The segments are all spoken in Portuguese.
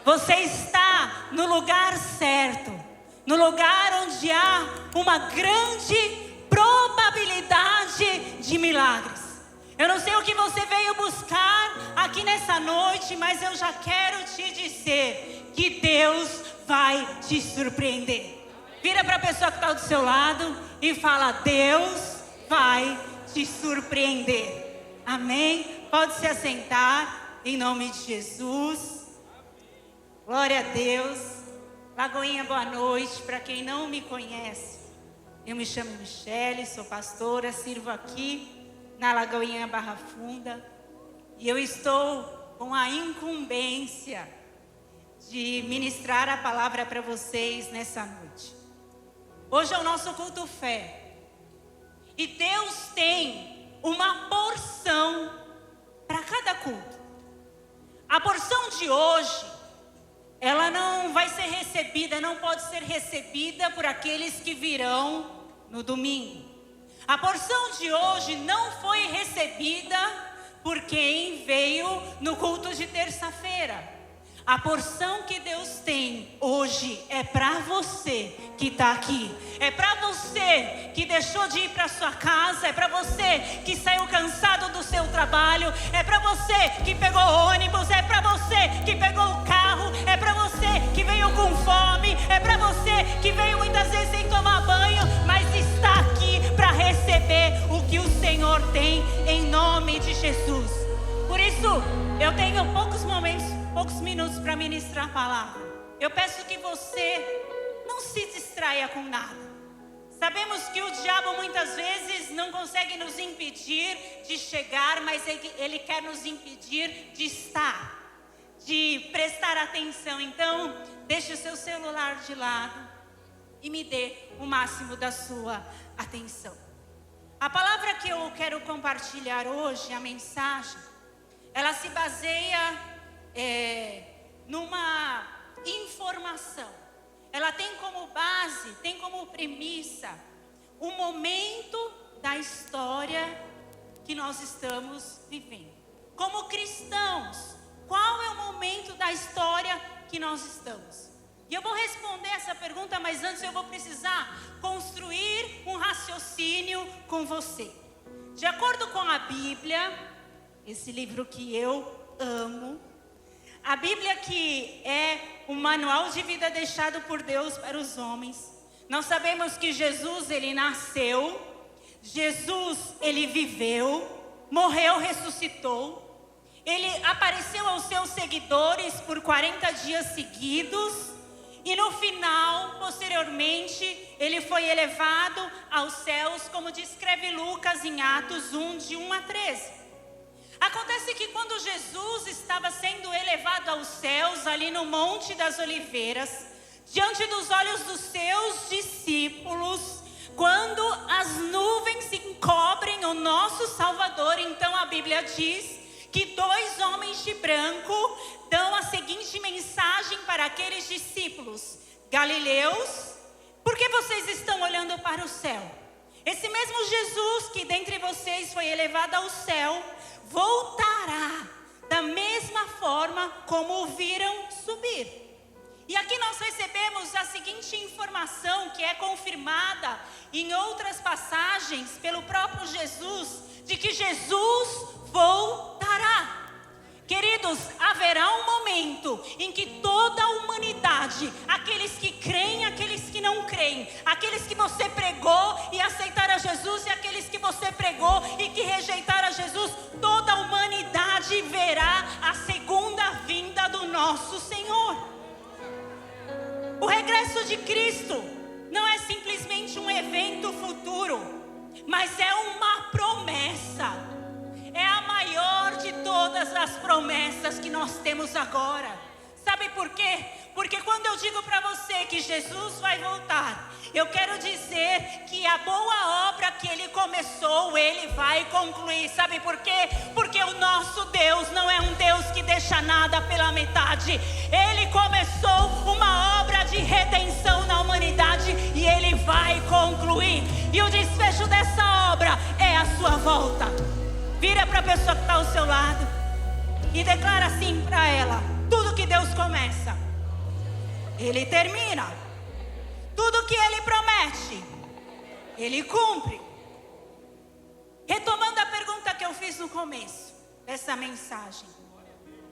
Você está no lugar certo, no lugar onde há uma grande probabilidade de milagres. Eu não sei o que você veio buscar aqui nessa noite, mas eu já quero te dizer que Deus vai te surpreender. Vira para a pessoa que está do seu lado e fala: Deus vai te surpreender. Amém? Pode se assentar em nome de Jesus. Glória a Deus. Lagoinha, boa noite. Para quem não me conhece, eu me chamo Michele, sou pastora, sirvo aqui na Lagoinha Barra Funda. E eu estou com a incumbência de ministrar a palavra para vocês nessa noite. Hoje é o nosso culto fé. E Deus tem uma porção para cada culto. A porção de hoje, ela não vai ser recebida, não pode ser recebida por aqueles que virão no domingo. A porção de hoje não foi recebida por quem veio no culto de terça-feira. A porção que Deus tem hoje é para você que está aqui. É para você que deixou de ir para sua casa. É para você que saiu cansado do seu trabalho. É para você que pegou ônibus. É para você que pegou o carro. É para você que veio com fome. É para você que veio muitas vezes sem tomar banho, mas está aqui para receber o que o Senhor tem em nome de Jesus. Por isso, eu tenho poucos minutos para ministrar a palavra. Eu peço que você não se distraia com nada. Sabemos que o diabo muitas vezes não consegue nos impedir de chegar, mas ele quer nos impedir de estar, de prestar atenção. Então, deixe o seu celular de lado e me dê o máximo da sua atenção. A palavra que eu quero compartilhar hoje, a mensagem, ela se baseia numa informação. Ela tem como base, tem como premissa o momento da história que nós estamos vivendo. Como cristãos, qual é o momento da história que nós estamos? E eu vou responder essa pergunta, mas antes eu vou precisar construir um raciocínio com você. De acordo com a Bíblia, esse livro que eu amo, a Bíblia que é o manual de vida deixado por Deus para os homens. Nós sabemos que Jesus, ele nasceu, Jesus, ele viveu, morreu, ressuscitou. Ele apareceu aos seus seguidores por 40 dias seguidos. E no final, posteriormente, ele foi elevado aos céus, como descreve Lucas em Atos 1, de 1 a 13. Acontece que quando Jesus estava sendo elevado aos céus, ali no Monte das Oliveiras, diante dos olhos dos seus discípulos, quando as nuvens encobrem o nosso Salvador, então a Bíblia diz que 2 homens de branco dão a seguinte mensagem para aqueles discípulos: Galileus, por que vocês estão olhando para o céu? Esse mesmo Jesus que dentre vocês foi elevado ao céu, voltará da mesma forma como o viram subir. E aqui nós recebemos a seguinte informação, que é confirmada em outras passagens pelo próprio Jesus, de que Jesus voltará. Queridos, haverá um momento em que toda a humanidade, aqueles que creem, aqueles que não creem, aqueles que você pregou e aceitaram a Jesus e aqueles que você pregou e que rejeitaram a Jesus, toda a humanidade verá a segunda vinda do nosso Senhor. O regresso de Cristo não é simplesmente um evento futuro, mas é uma promessa. É a maior de todas as promessas que nós temos agora. Sabe por quê? Porque quando eu digo para você que Jesus vai voltar, eu quero dizer que a boa obra que Ele começou, Ele vai concluir. Sabe por quê? Porque o nosso Deus não é um Deus que deixa nada pela metade. Ele começou uma obra de redenção na humanidade e Ele vai concluir. E o desfecho dessa obra é a sua volta. Vira para a pessoa que está ao seu lado e declara assim para ela: tudo que Deus começa, Ele termina. Tudo que Ele promete, Ele cumpre. Retomando a pergunta que eu fiz no começo dessa mensagem: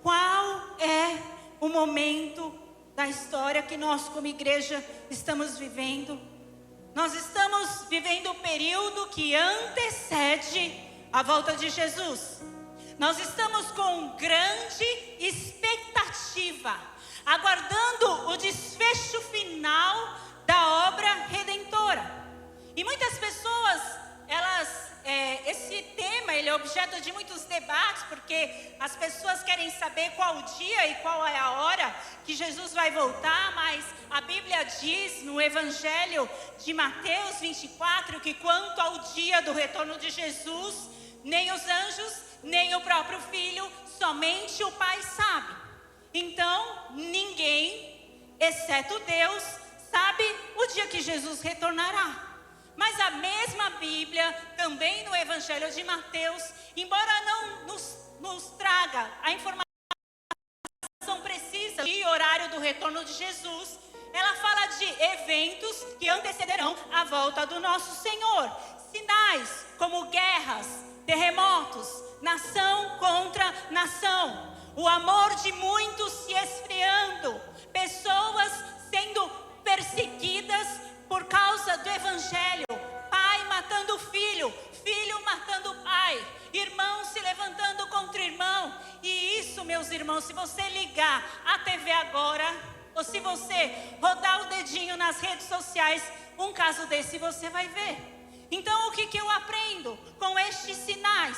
qual é o momento da história que nós como igreja estamos vivendo? Nós estamos vivendo o período que antecede a volta de Jesus. Nós estamos com grande expectativa, aguardando o desfecho final da obra redentora. E muitas pessoas, esse tema, ele é objeto de muitos debates, porque as pessoas querem saber qual o dia e qual é a hora que Jesus vai voltar, mas a Bíblia diz no Evangelho de Mateus 24, que quanto ao dia do retorno de Jesus, nem os anjos, nem o próprio Filho, somente o Pai sabe. Então, ninguém, exceto Deus, sabe o dia que Jesus retornará. Mas a mesma Bíblia, também no Evangelho de Mateus, embora não nos traga a informação precisa e horário do retorno de Jesus, ela fala de eventos que antecederão a volta do nosso Senhor. Sinais como guerras, terremotos, nação contra nação, o amor de muitos se esfriando, pessoas sendo perseguidas por causa do Evangelho, pai matando filho, filho matando pai, irmão se levantando contra irmão. E isso, meus irmãos, se você ligar a TV agora, ou se você rodar o dedinho nas redes sociais, um caso desse você vai ver. Então, o que eu aprendo com estes sinais?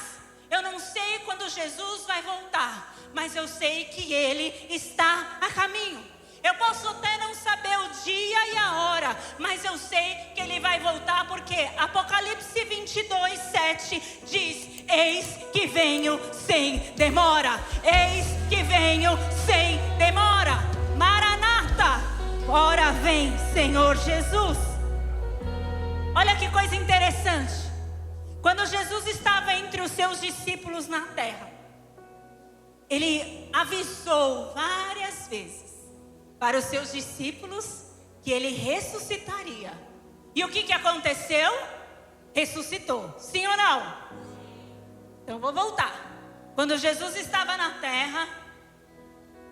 Eu não sei quando Jesus vai voltar, mas eu sei que Ele está a caminho. Eu posso até não saber o dia e a hora, mas eu sei que Ele vai voltar, porque Apocalipse 22, 7 diz: eis que venho sem demora, eis que venho sem demora. Maranata, ora vem Senhor Jesus. Olha que coisa interessante. Quando Jesus estava entre os seus discípulos na terra, Ele avisou várias vezes para os seus discípulos que Ele ressuscitaria. E o que aconteceu? Ressuscitou. Sim ou não? Então vou voltar. Quando Jesus estava na terra,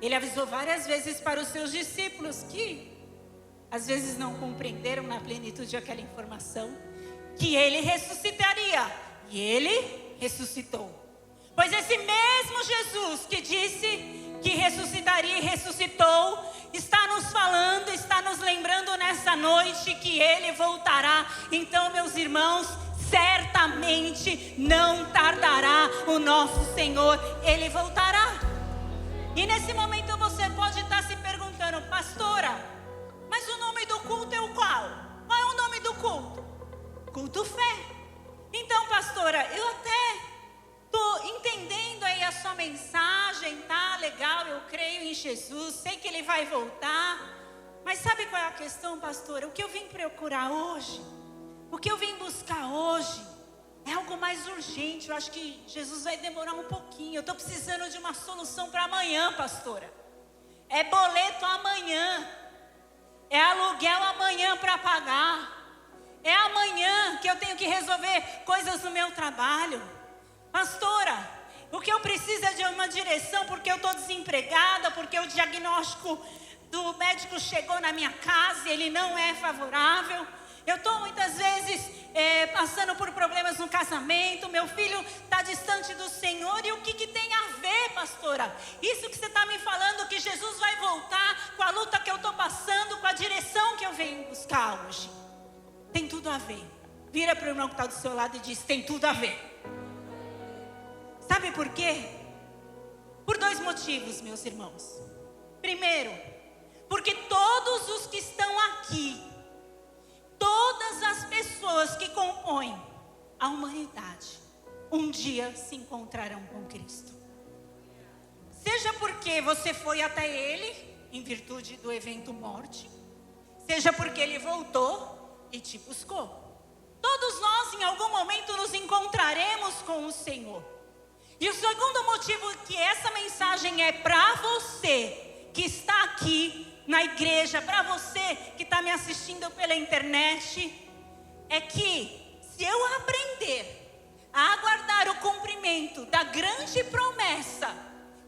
Ele avisou várias vezes para os seus discípulos, que às vezes não compreenderam na plenitude aquela informação, que Ele ressuscitaria. E Ele ressuscitou. Pois esse mesmo Jesus que disse que ressuscitaria e ressuscitou, está nos falando, está nos lembrando nessa noite que Ele voltará. Então, meus irmãos, certamente não tardará o nosso Senhor, Ele voltará. E nesse momento você pode estar se perguntando: pastora, mas o nome do culto é o qual? Qual é o nome do culto? Culto Fé. Então, pastora, eu até estou entendendo aí a sua mensagem, tá legal, eu creio em Jesus, sei que Ele vai voltar. Mas sabe qual é a questão, pastora? O que eu vim procurar hoje, o que eu vim buscar hoje, é algo mais urgente. Eu acho que Jesus vai demorar um pouquinho. Eu estou precisando de uma solução para amanhã, pastora. É boleto amanhã, é aluguel amanhã para pagar, é amanhã que eu tenho que resolver coisas no meu trabalho. Pastora, o que eu preciso é de uma direção, porque eu estou desempregada, porque o diagnóstico do médico chegou na minha casa e ele não é favorável. Eu estou muitas vezes passando por problemas no casamento, meu filho está distante do Senhor. E o que tem a ver, pastora? Isso que você está me falando, que Jesus vai voltar, com a luta que eu estou passando, com a direção que eu venho buscar hoje. Tem tudo a ver. Vira para o irmão que está do seu lado e diz: tem tudo a ver. Sabe por quê? Por dois motivos, meus irmãos. Primeiro, porque todos os que estão aqui, todas as pessoas que compõem a humanidade, um dia se encontrarão com Cristo. Seja porque você foi até Ele, em virtude do evento morte, seja porque Ele voltou e te buscou. Todos nós, em algum momento, nos encontraremos com o Senhor. E o segundo motivo que essa mensagem é para você que está aqui na igreja, para você que está me assistindo pela internet, é que se eu aprender a aguardar o cumprimento da grande promessa,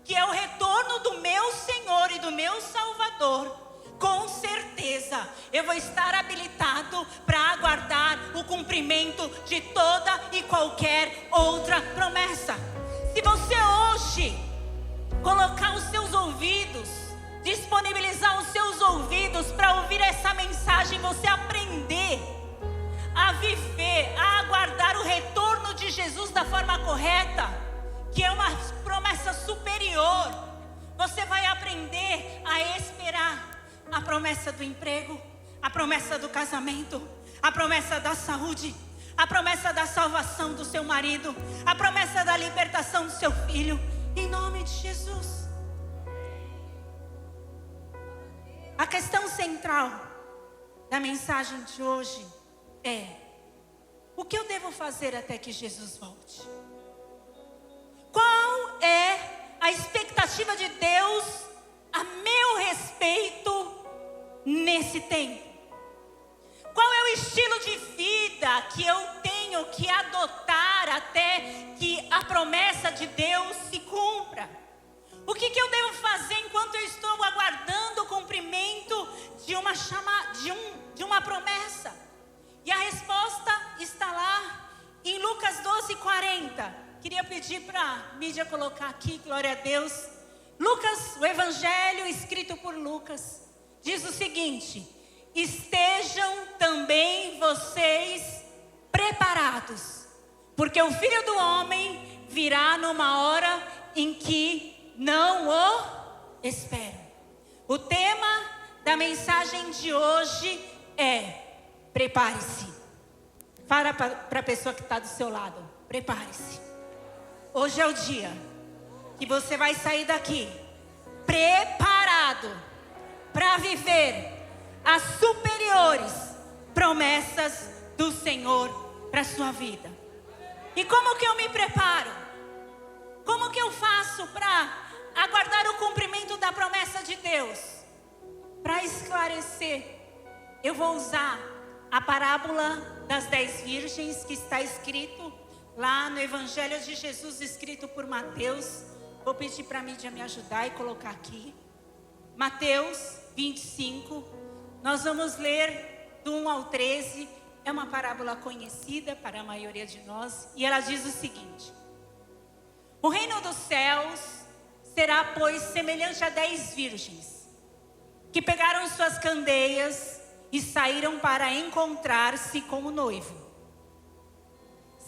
que é o retorno do meu Senhor e do meu Salvador, com certeza eu vou estar habilitado para aguardar o cumprimento de toda e qualquer outra promessa. Se você hoje colocar os seus ouvidos, disponibilizar os seus ouvidos para ouvir essa mensagem, você aprender a viver, a aguardar o retorno de Jesus da forma correta, que é uma promessa superior, você vai aprender a esperar a promessa do emprego, a promessa do casamento, a promessa da saúde, a promessa da salvação do seu marido, a promessa da libertação do seu filho, em nome de Jesus. A questão central da mensagem de hoje é: o que eu devo fazer até que Jesus volte? Qual é a expectativa de Deus a meu respeito nesse tempo? Qual é o estilo de vida que eu tenho que adotar até que a promessa de Deus se cumpra? O que eu devo fazer enquanto eu estou aguardando o cumprimento de uma promessa? E a resposta está lá em Lucas 12:40. Queria pedir para a mídia colocar aqui, glória a Deus. Lucas, o evangelho escrito por Lucas, diz o seguinte: estejam também vocês preparados, porque o Filho do Homem virá numa hora em que não o esperam. O tema da mensagem de hoje é: prepare-se. Fala para a pessoa que está do seu lado: prepare-se. Hoje é o dia que você vai sair daqui preparado para viver as superiores promessas do Senhor para a sua vida. E como que eu me preparo? Como que eu faço para aguardar o cumprimento da promessa de Deus? Para esclarecer, eu vou usar a parábola das 10 virgens, que está escrito lá no Evangelho de Jesus, escrito por Mateus. Vou pedir para a mídia me ajudar e colocar aqui. Mateus 25, nós vamos ler do 1 ao 13. É uma parábola conhecida para a maioria de nós, e ela diz o seguinte: o reino dos céus será, pois, semelhante a 10 virgens, que pegaram suas candeias e saíram para encontrar-se com o noivo.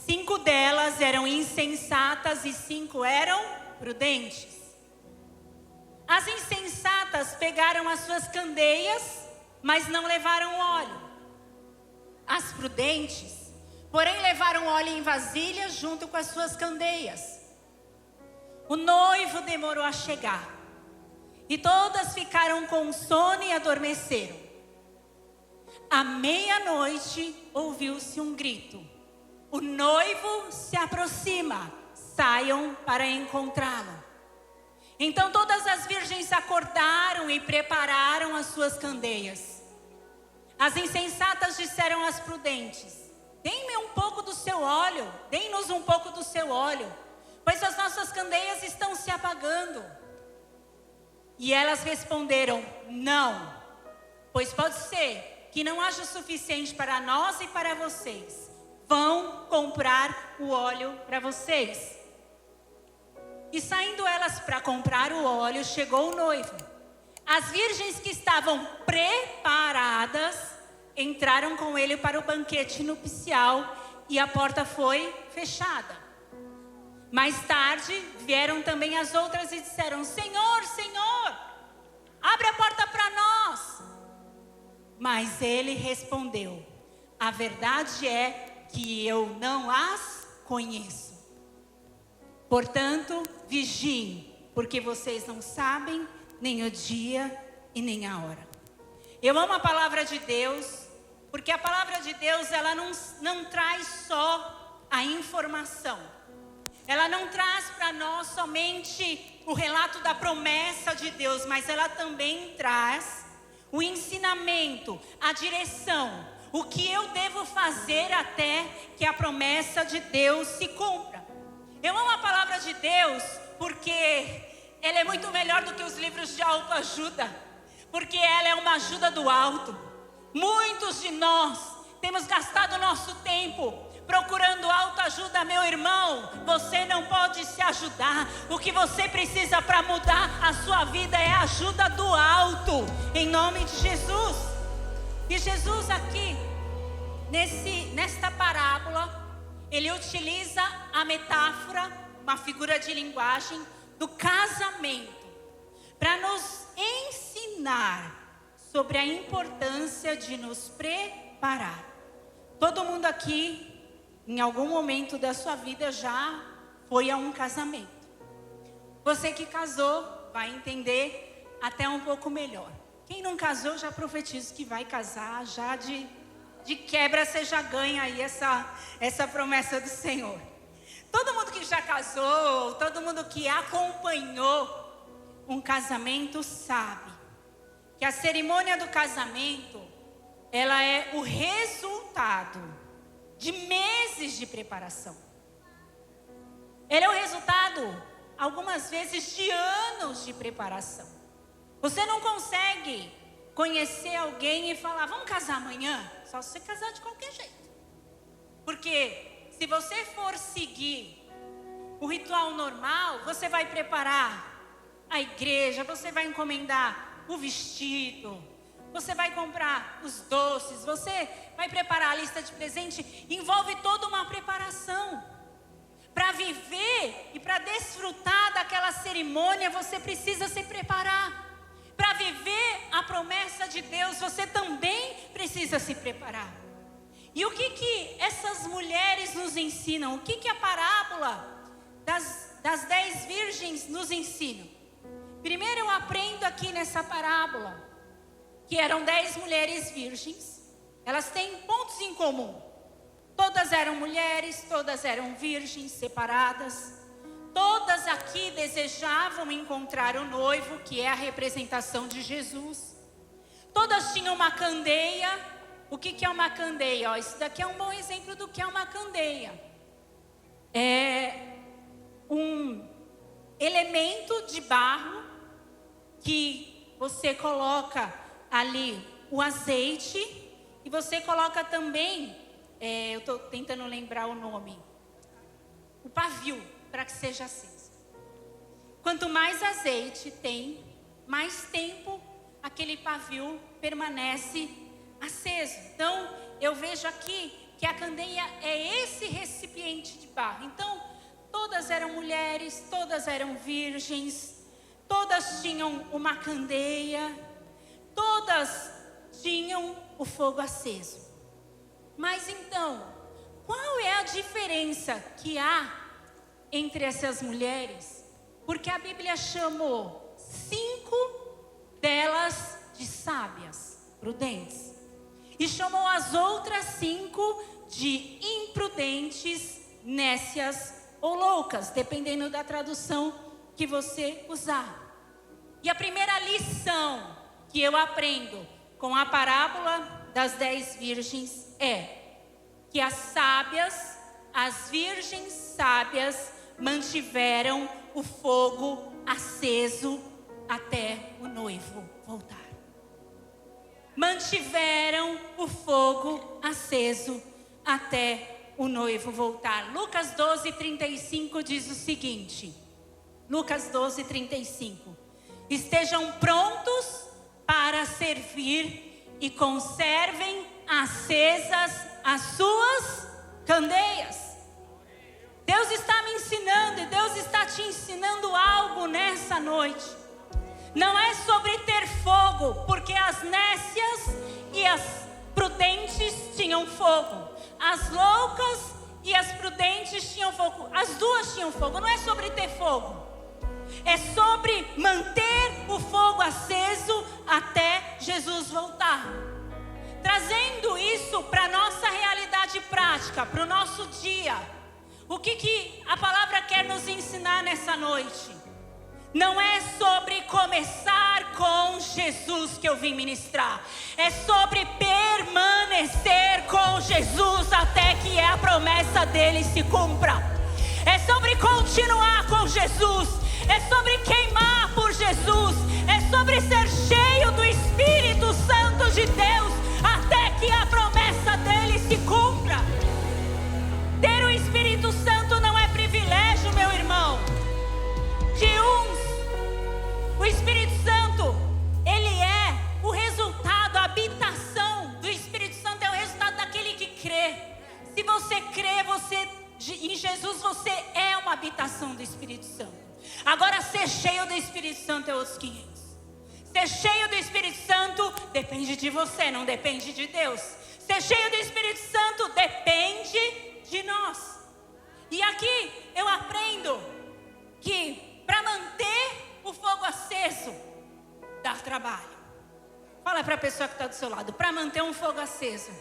5 delas eram insensatas e 5 eram prudentes. As insensatas pegaram as suas candeias, mas não levaram óleo. As prudentes, porém, levaram óleo em vasilhas junto com as suas candeias. O noivo demorou a chegar, e todas ficaram com sono e adormeceram. À meia-noite ouviu-se um grito: o noivo se aproxima, saiam para encontrá-lo. Então todas as virgens acordaram e prepararam as suas candeias. As insensatas disseram às prudentes: deem-me um pouco do seu óleo, deem-nos um pouco do seu óleo, pois as nossas candeias estão se apagando. E elas responderam: não, pois pode ser que não haja o suficiente para nós e para vocês. Vão comprar o óleo para vocês. E saindo elas para comprar o óleo, chegou o noivo. As virgens que estavam preparadas entraram com ele para o banquete nupcial, e a porta foi fechada. Mais tarde vieram também as outras e disseram: Senhor, Senhor, abre a porta para nós. Mas ele respondeu: a verdade é que eu não as conheço. Portanto, vigiem, porque vocês não sabem nem o dia e nem a hora. Eu amo a palavra de Deus, porque a palavra de Deus, ela não traz só a informação. ela não traz para nós somente o relato da promessa de Deus, mas ela também traz o ensinamento, a direção, o que eu devo fazer até que a promessa de Deus se cumpra. Eu amo a palavra de Deus porque ela é muito melhor do que os livros de autoajuda, porque ela é uma ajuda do alto. Muitos de nós temos gastado o nosso tempo procurando autoajuda. Meu irmão, você não pode se ajudar. O que você precisa para mudar a sua vida é a ajuda do alto, em nome de Jesus. E Jesus aqui, nesta parábola, ele utiliza a metáfora, uma figura de linguagem do casamento, para nos ensinar sobre a importância de nos preparar. Todo mundo aqui, em algum momento da sua vida, já foi a um casamento. Você que casou vai entender até um pouco melhor. Quem não casou, já profetizo que vai casar, já de quebra você já ganha aí essa promessa do Senhor. Todo mundo que já casou, todo mundo que acompanhou um casamento sabe que a cerimônia do casamento, ela é o resultado de meses de preparação. Ela é o resultado, algumas vezes, de anos de preparação. Você não consegue conhecer alguém e falar, vamos casar amanhã? Só se você casar de qualquer jeito. Porque se você for seguir o ritual normal, você vai preparar a igreja, você vai encomendar o vestido, você vai comprar os doces, você vai preparar a lista de presente. Envolve toda uma preparação. Para viver e para desfrutar daquela cerimônia, você precisa se preparar. Para viver a promessa de Deus, você também precisa se preparar. E o que essas mulheres nos ensinam? O que a parábola das 10 virgens nos ensina? Primeiro eu aprendo aqui nessa parábola que eram 10 mulheres virgens. Elas têm pontos em comum. Todas eram mulheres, todas eram virgens, separadas. Todas aqui desejavam encontrar o noivo, que é a representação de Jesus. Todas tinham uma candeia. O que é uma candeia? Isso daqui é um bom exemplo do que é uma candeia. É um elemento de barro que você coloca ali o azeite e você coloca também, eu estou tentando lembrar o nome, o pavio, para que seja aceso. Quanto mais azeite tem, mais tempo aquele pavio permanece aceso. Então, eu vejo aqui que a candeia é esse recipiente de barro. Então, todas eram mulheres, todas eram virgens, todas tinham uma candeia, todas tinham o fogo aceso. Mas então, qual é a diferença que há entre essas mulheres? Porque a Bíblia chamou 5 delas de sábias, prudentes, e chamou as outras 5 de imprudentes, nécias ou loucas, dependendo da tradução que você usar. E a primeira lição que eu aprendo com a parábola das 10 virgens é que as sábias, as virgens sábias, mantiveram o fogo aceso até o noivo voltar. Mantiveram o fogo aceso até o noivo voltar. Lucas 12:35 diz o seguinte. Lucas 12:35. Estejam prontos para servir e conservem acesas as suas candeias. Deus está me ensinando e Deus está te ensinando algo nessa noite. Não é sobre ter fogo, porque as nécias e as prudentes tinham fogo. As loucas e as prudentes tinham fogo. As duas tinham fogo. Não é sobre ter fogo. É sobre manter o fogo aceso até Jesus voltar. Trazendo isso para a nossa realidade prática, para o nosso dia. O que a palavra quer nos ensinar nessa noite? Não é sobre começar com Jesus que eu vim ministrar. É sobre permanecer com Jesus até que a promessa dele se cumpra. É sobre continuar com Jesus. É sobre queimar por Jesus. É sobre ser cheio do Espírito Santo de Deus até que a promessa dele se cumpra. Ter o Espírito Santo não é privilégio, meu irmão. De uns, o Espírito Santo, ele é o resultado, a habitação do Espírito Santo é o resultado daquele que crê. Se você crê, em Jesus você é uma habitação do Espírito Santo. Agora, ser cheio do Espírito Santo é outros 500. Ser cheio do Espírito Santo depende de você, não depende de Deus. Ser cheio do Espírito Santo depende de nós. E aqui eu aprendo que para manter o fogo aceso dá trabalho. Fala para a pessoa que está do seu lado: para manter um fogo aceso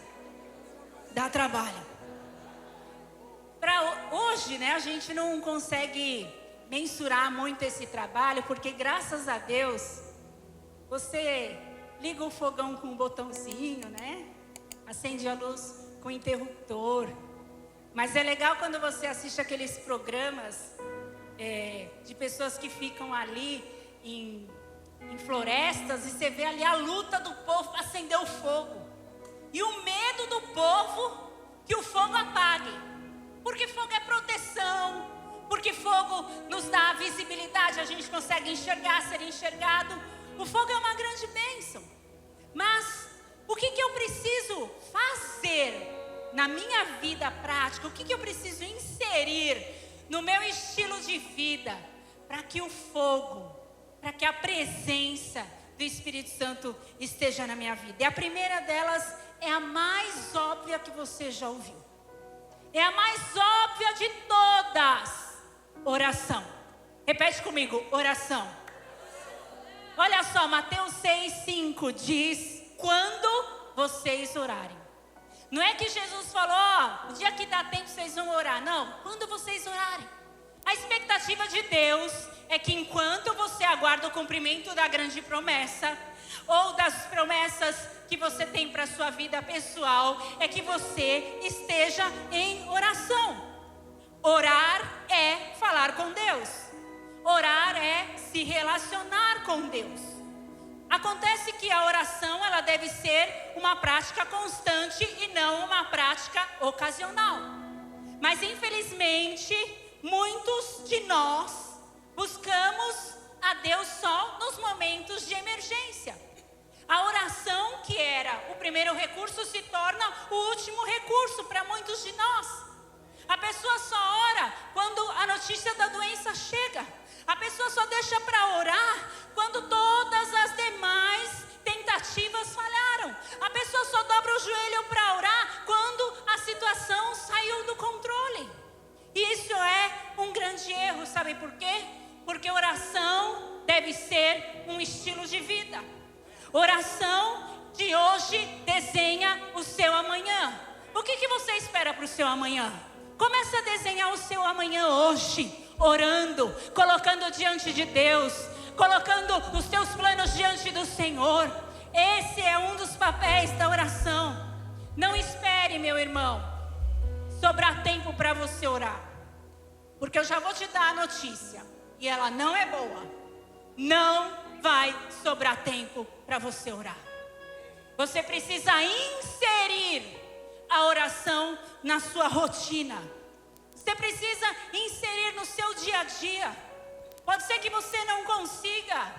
dá trabalho. Hoje, a gente não consegue mensurar muito esse trabalho, porque graças a Deus você liga o fogão com um botãozinho, acende a luz com o interruptor. Mas é legal quando você assiste aqueles programas de pessoas que ficam ali em florestas e você vê ali a luta do povo para acender o fogo. E o medo do povo que o fogo apague. Porque fogo é proteção, porque fogo nos dá visibilidade, a gente consegue enxergar, ser enxergado. O fogo é uma grande bênção. Mas o que eu preciso fazer na minha vida prática? O que eu preciso inserir no meu estilo de vida para que o fogo, para que a presença do Espírito Santo esteja na minha vida? E a primeira delas é a mais óbvia que você já ouviu. É a mais óbvia de todas. Oração. Repete comigo: oração. Olha só, Mateus 6:5 diz: quando vocês orarem. Não é que Jesus falou: o dia que dá tempo vocês vão orar. Não, quando vocês orarem. A expectativa de Deus é que enquanto você aguarda o cumprimento da grande promessa, ou das promessas que você tem para a sua vida pessoal, é que você esteja em oração. Orar é falar com Deus. Orar é se relacionar com Deus. Acontece que a oração, ela deve ser uma prática constante e não uma prática ocasional. Mas infelizmente, muitos de nós buscamos a Deus só nos momentos de emergência. A oração, que era o primeiro recurso, se torna o último recurso para muitos de nós. A pessoa só ora quando a notícia da doença chega. A pessoa só deixa para orar quando todas as demais tentativas falharam. A pessoa só dobra o joelho para orar quando a situação saiu do controle. E isso é um grande erro, sabe por quê? Porque oração deve ser um estilo de vida. Oração de hoje desenha o seu amanhã. O que você espera para o seu amanhã? Começa a desenhar o seu amanhã hoje, orando, colocando diante de Deus, colocando os teus planos diante do Senhor. Esse é um dos papéis da oração. Não espere, meu irmão, sobrar tempo para você orar, porque eu já vou te dar a notícia, e ela não é boa. Não vai sobrar tempo para você orar. Você precisa inserir a oração na sua rotina. Você precisa inserir no seu dia a dia. Pode ser que você não consiga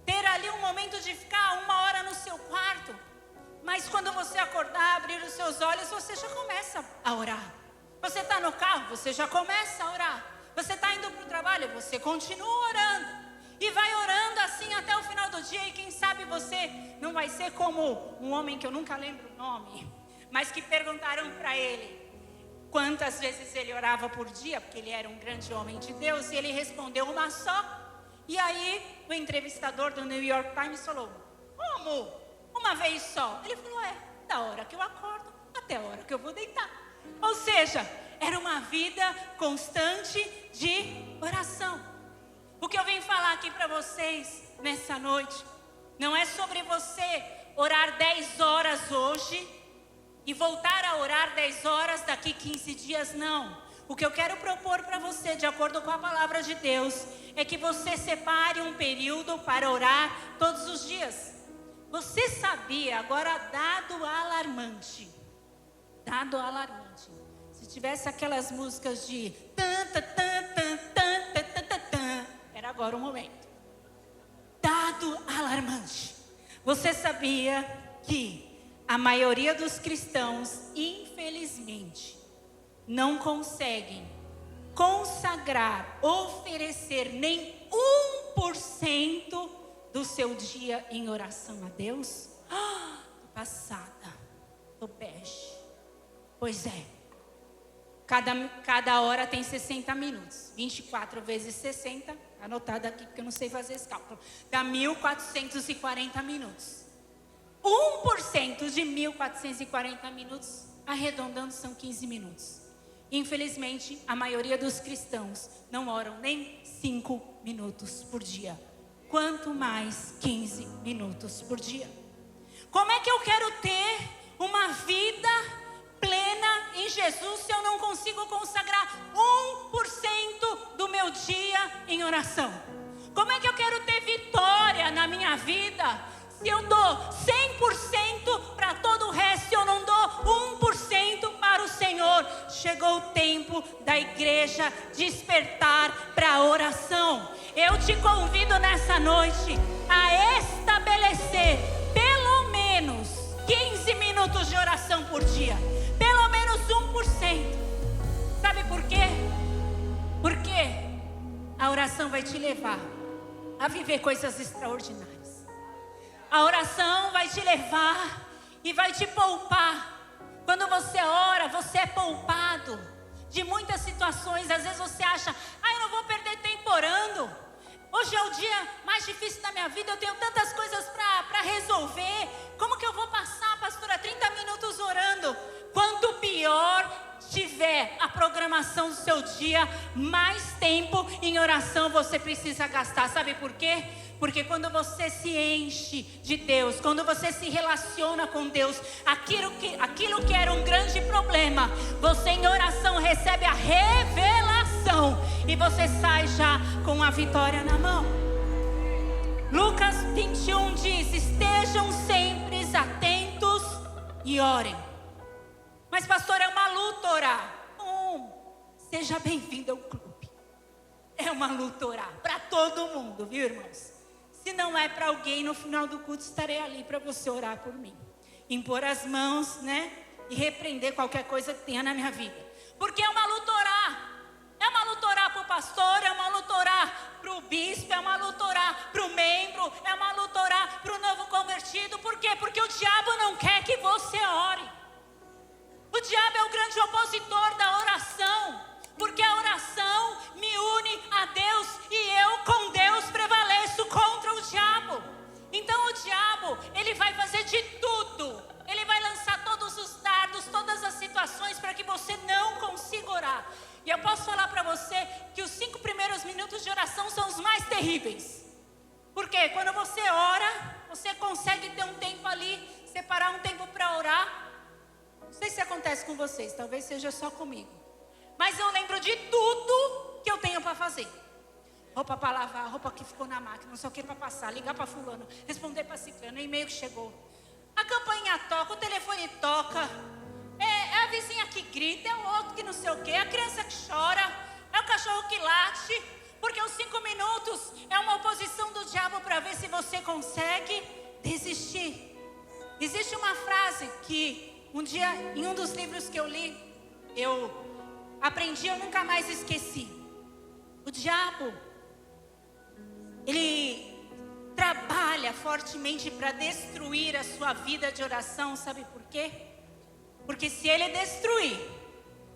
ter ali um momento de ficar 1 hora no seu quarto, mas quando você acordar, abrir os seus olhos, você já começa a orar. Você está no carro, você já começa a orar. Você está indo para o trabalho, você continua orando. E vai orando assim até o final do dia. E quem sabe você não vai ser como um homem que eu nunca lembro o nome, mas que perguntaram para ele quantas vezes ele orava por dia, porque ele era um grande homem de Deus, e ele respondeu: uma só. E aí o entrevistador do New York Times falou: como? Uma vez só? Ele falou: da hora que eu acordo até a hora que eu vou deitar. Ou seja, era uma vida constante de oração. O que eu venho falar aqui para vocês nessa noite não é sobre você orar 10 horas hoje e voltar a orar 10 horas daqui 15 dias, não. O que eu quero propor para você, de acordo com a palavra de Deus, é que você separe um período para orar todos os dias. Você sabia, agora dado alarmante, se tivesse aquelas músicas de era agora o momento. Dado alarmante. Você sabia que a maioria dos cristãos, infelizmente, não conseguem consagrar, oferecer nem 1% do seu dia em oração a Deus? Tô passada, tô bege. Pois é, cada hora tem 60 minutos, 24 vezes 60, anotado aqui porque eu não sei fazer esse cálculo, dá 1.440 minutos. 1% de 1.440 minutos, arredondando, são 15 minutos. Infelizmente, a maioria dos cristãos não oram nem 5 minutos por dia. Quanto mais 15 minutos por dia. Como é que eu quero ter uma vida plena em Jesus se eu não consigo consagrar 1% do meu dia em oração? Como é que eu quero ter vitória na minha vida se eu dou 100% para todo o resto, se eu não dou 1% para o Senhor? Chegou o tempo da igreja despertar para a oração. Eu te convido nessa noite a estabelecer pelo menos 15 minutos de oração por dia. Pelo menos 1%. Sabe por quê? Porque a oração vai te levar a viver coisas extraordinárias. A oração vai te levar e vai te poupar. Quando você ora, você é poupado de muitas situações. Às vezes você acha, eu não vou perder tempo orando. Hoje é o dia mais difícil da minha vida, eu tenho tantas coisas para resolver. Como que eu vou passar, pastora, 30 minutos orando? Quanto pior tiver a programação do seu dia, mais tempo em oração você precisa gastar. Sabe por quê? Porque quando você se enche de Deus, quando você se relaciona com Deus, aquilo que era um grande problema, você em oração recebe a revelação e você sai já com a vitória na mão. Lucas 21 diz: estejam sempre atentos e orem. Mas pastor, é uma luta orar. Seja bem-vindo ao clube. É uma luta orar para todo mundo, viu, irmãos? Se não é para alguém, no final do culto estarei ali para você orar por mim. Impor as mãos, né? E repreender qualquer coisa que tenha na minha vida. Porque é uma luta orar. É uma luta orar para o pastor, é uma luta orar para o bispo, é uma luta orar para o membro, é uma luta orar para o novo convertido. Por quê? Porque o diabo não quer que você ore. O diabo é o grande opositor da oração. Porque a oração me une a Deus e eu com Deus prevaleço contra o diabo. Então o diabo, ele vai fazer de tudo. Ele vai lançar todos os dardos, todas as situações para que você não consiga orar. E eu posso falar para você que os 5 primeiros minutos de oração são os mais terríveis. Porque quando você ora, você consegue ter um tempo ali, separar um tempo para orar. Não sei se acontece com vocês, talvez seja só comigo. Mas eu lembro de tudo que eu tenho para fazer. Roupa para lavar, roupa que ficou na máquina, não sei o que para passar, ligar para fulano, responder para ciclano, e-mail que chegou. A campainha toca, o telefone toca. É a vizinha que grita, é o outro que não sei o que, a criança que chora, é o cachorro que late. Porque os 5 minutos é uma oposição do diabo para ver se você consegue desistir. Existe uma frase que um dia, em um dos livros que eu li, eu aprendi, eu nunca mais esqueci. O diabo, ele trabalha fortemente para destruir a sua vida de oração. Sabe por quê? Porque se ele destruir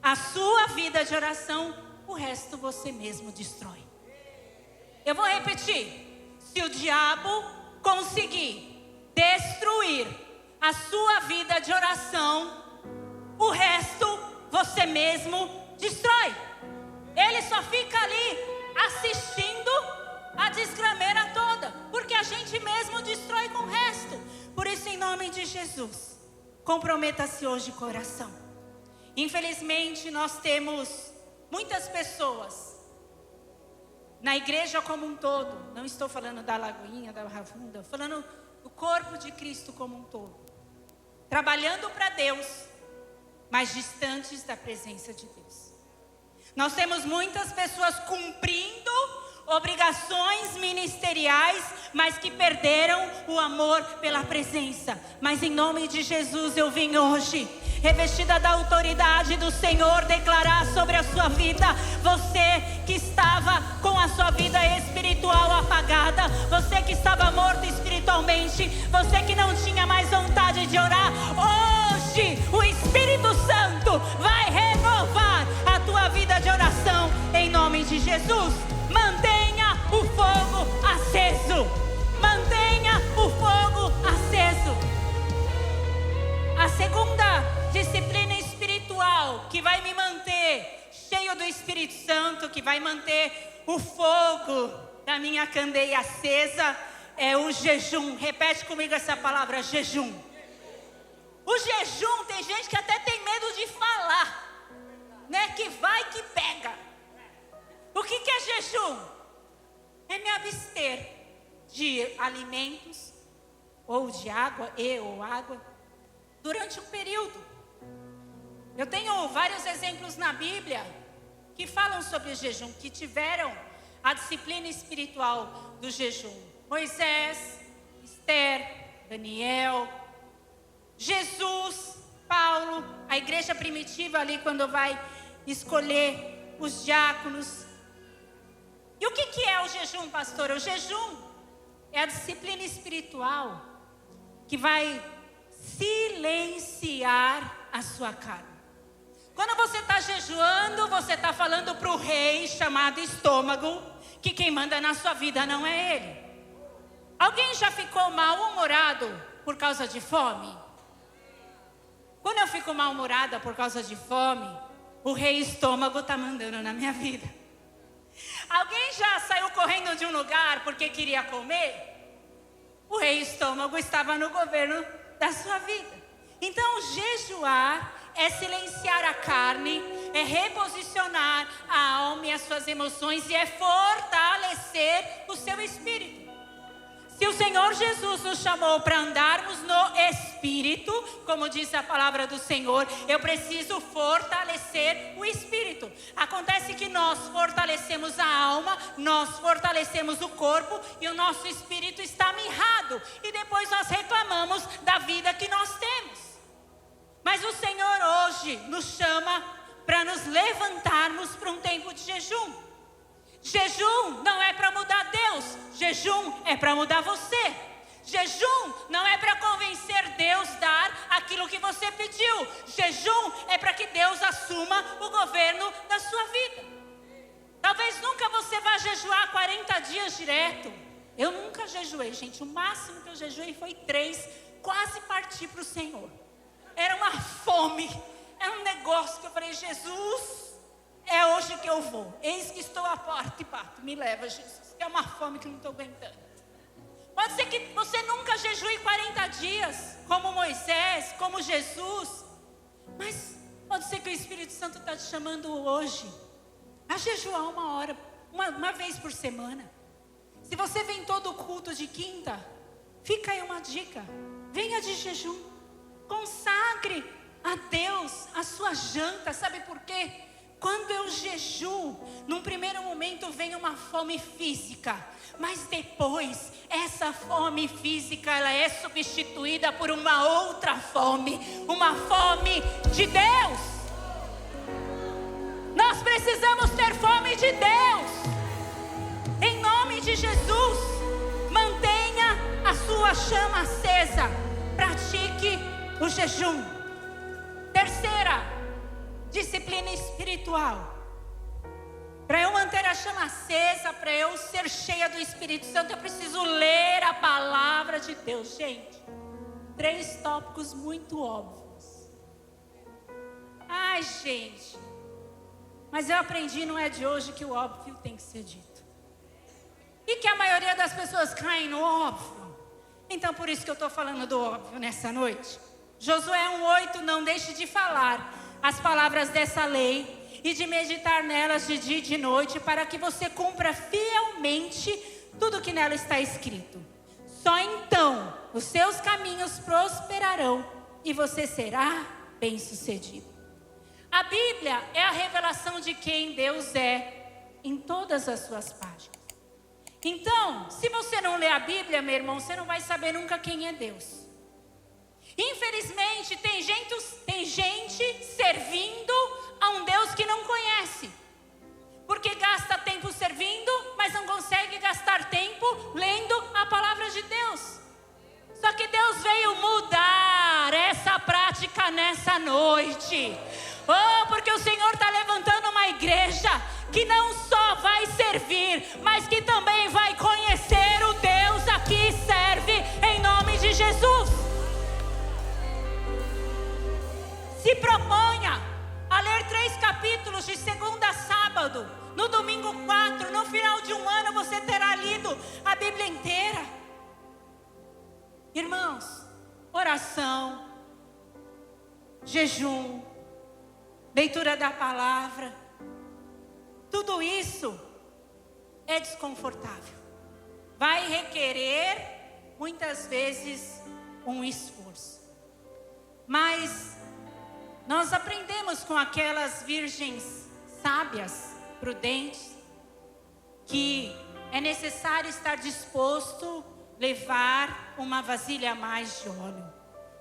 a sua vida de oração, o resto você mesmo destrói. Eu vou repetir. Se o diabo conseguir destruir a sua vida de oração, o resto você mesmo destrói. Ele só fica ali assistindo a desgrameira toda, porque a gente mesmo destrói com o resto. Por isso, em nome de Jesus, comprometa-se hoje de coração. Infelizmente, nós temos muitas pessoas na igreja como um todo, não estou falando da Lagoinha, da Barra Funda, falando do corpo de Cristo como um todo, trabalhando para Deus, mas distantes da presença de Deus. Nós temos muitas pessoas cumprindo obrigações ministeriais, mas que perderam o amor pela presença. Mas em nome de Jesus eu vim hoje, revestida da autoridade do Senhor, declarar sobre a sua vida. Você que estava com a sua vida espiritual apagada, você que estava morto espiritualmente, você que não tinha mais vontade de orar, hoje o Espírito Santo vai renovar a tua vida de oração em nome de Jesus. Mantenha o fogo aceso. Mantenha o fogo aceso. A segunda disciplina espiritual que vai me manter cheio do Espírito Santo, que vai manter o fogo da minha candeia acesa, é o jejum. Repete comigo essa palavra, jejum. O jejum, tem gente que até tem medo de falar, né? Que vai que pega. O que é jejum? É me abster de alimentos, ou de água, durante um período. Eu tenho vários exemplos na Bíblia que falam sobre o jejum, que tiveram a disciplina espiritual do jejum. Moisés, Esther, Daniel, Jesus, Paulo, a igreja primitiva ali quando vai escolher os diáconos. E o que é o jejum, pastor? O jejum é a disciplina espiritual que vai silenciar a sua carne. Quando você está jejuando, você está falando para o rei chamado estômago que quem manda na sua vida não é ele. Alguém já ficou mal-humorado por causa de fome? Quando eu fico mal-humorada por causa de fome, o rei estômago está mandando na minha vida. Alguém já saiu correndo de um lugar porque queria comer? O rei estômago estava no governo da sua vida. Então, jejuar é silenciar a carne, é reposicionar a alma e as suas emoções e é fortalecer o seu espírito. Se o Senhor Jesus nos chamou para andarmos no Espírito, como diz a palavra do Senhor, eu preciso fortalecer o Espírito. Acontece que nós fortalecemos a alma, nós fortalecemos o corpo e o nosso Espírito está mirrado. E depois nós reclamamos da vida que nós temos. Mas o Senhor hoje nos chama para nos levantarmos para um tempo de jejum. Jejum não é para mudar Deus, jejum é para mudar você. Jejum não é para convencer Deus a dar aquilo que você pediu. Jejum é para que Deus assuma o governo da sua vida. Talvez nunca você vá jejuar 40 dias direto. Eu nunca jejuei, gente. O máximo que eu jejuei foi 3, quase parti para o Senhor. Era uma fome, era um negócio que eu falei, Jesus, é hoje que eu vou. Eis que estou à porta e bato. Me leva, Jesus. É uma fome que não estou aguentando. Pode ser que você nunca jejue 40 dias, como Moisés, como Jesus. Mas pode ser que o Espírito Santo está te chamando hoje a jejuar uma vez por semana. Se você vem todo culto de quinta, fica aí uma dica. Venha de jejum. Consagre a Deus a sua janta. Sabe por quê? Quando eu jejuo, num primeiro momento vem uma fome física, mas depois essa fome física ela é substituída por uma outra fome, uma fome de Deus. Nós precisamos ter fome de Deus. Em nome de Jesus, mantenha a sua chama acesa, pratique o jejum. Terceira disciplina espiritual. Para eu manter a chama acesa, para eu ser cheia do Espírito Santo, eu preciso ler a palavra de Deus. Gente, 3 tópicos muito óbvios. Ai, gente, Mas eu aprendi, não é de hoje, que o óbvio tem que ser dito. E que a maioria das pessoas caem no óbvio. Então por isso que eu estou falando do óbvio nessa noite. Josué 1:8, não deixe de falar as palavras dessa lei e de meditar nelas de dia e de noite, para que você cumpra fielmente tudo que nela está escrito. Só então os seus caminhos prosperarão e você será bem-sucedido. A Bíblia é a revelação de quem Deus é em todas as suas páginas. Então, se você não lê a Bíblia, meu irmão, você não vai saber nunca quem é Deus. Infelizmente, tem gente servindo a um Deus que não conhece. Porque gasta tempo servindo, mas não consegue gastar tempo lendo a palavra de Deus. Só que Deus veio mudar essa prática nessa noite. Oh, porque o Senhor está levantando uma igreja que não só vai servir, mas que também vai conhecer o Deus a que serve, em nome de Jesus. Se proponha a ler 3 capítulos de segunda a sábado. No domingo 4, no final de um ano, você terá lido a Bíblia inteira. Irmãos, oração, jejum, leitura da palavra, tudo isso é desconfortável. Vai requerer, muitas vezes, um esforço. Mas nós aprendemos com aquelas virgens sábias, prudentes, que é necessário estar disposto a levar uma vasilha a mais de óleo,